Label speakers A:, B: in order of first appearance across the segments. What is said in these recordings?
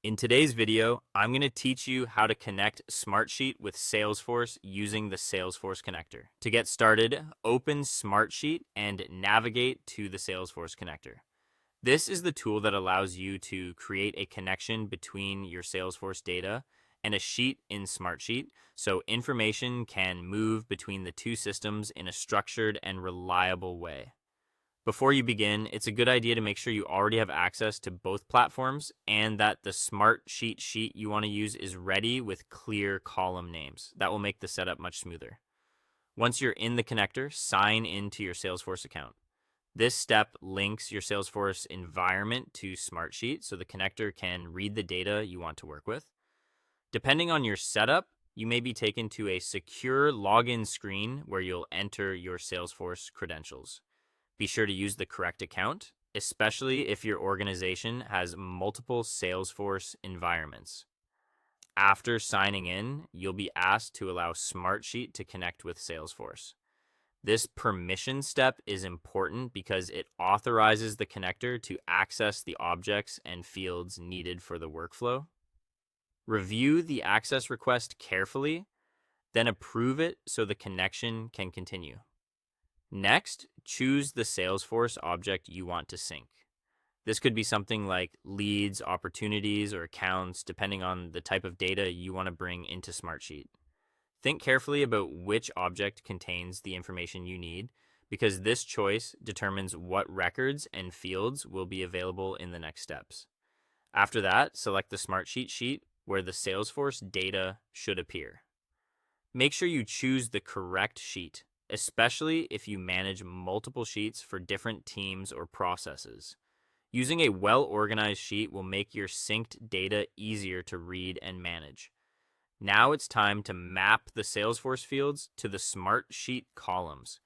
A: In today's video, I'm going to teach you how to connect Smartsheet with Salesforce using the Salesforce connector. To get started, open Smartsheet and navigate to the Salesforce connector. This is the tool that allows you to create a connection between your Salesforce data and a sheet in Smartsheet, so information can move between the two systems in a structured and reliable way. Before you begin, it's a good idea to make sure you already have access to both platforms and that the Smartsheet sheet you want to use is ready with clear column names. That will make the setup much smoother. Once you're in the connector, sign into your Salesforce account. This step links your Salesforce environment to Smartsheet so the connector can read the data you want to work with. Depending on your setup, you may be taken to a secure login screen where you'll enter your Salesforce credentials. Be sure to use the correct account, especially if your organization has multiple Salesforce environments. After signing in, you'll be asked to allow Smartsheet to connect with Salesforce. This permission step is important because it authorizes the connector to access the objects and fields needed for the workflow. Review the access request carefully, then approve it so the connection can continue. Next, choose the Salesforce object you want to sync. This could be something like leads, opportunities, or accounts, depending on the type of data you want to bring into Smartsheet. Think carefully about which object contains the information you need, because this choice determines what records and fields will be available in the next steps. After that, select the Smartsheet sheet where the Salesforce data should appear. Make sure you choose the correct sheet, especially if you manage multiple sheets for different teams or processes. Using a well-organized sheet will make your synced data easier to read and manage. Now it's time to map the Salesforce fields to the Smartsheet columns.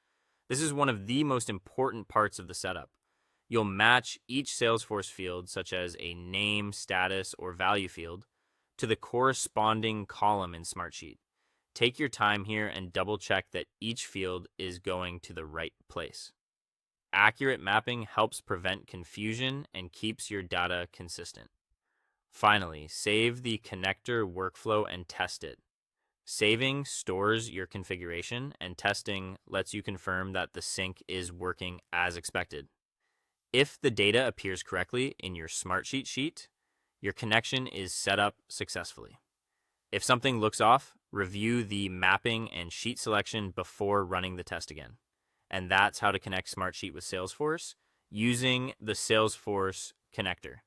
A: This is one of the most important parts of the setup. You'll match each Salesforce field, such as a name, status, or value field, to the corresponding column in Smartsheet. Take your time here and double check that each field is going to the right place. Accurate mapping helps prevent confusion and keeps your data consistent. Finally, save the connector workflow and test it. Saving stores your configuration, and testing lets you confirm that the sync is working as expected. If the data appears correctly in your Smartsheet sheet, your connection is set up successfully. If something looks off, review the mapping and sheet selection before running the test again. And that's how to connect Smartsheet with Salesforce using the Salesforce connector.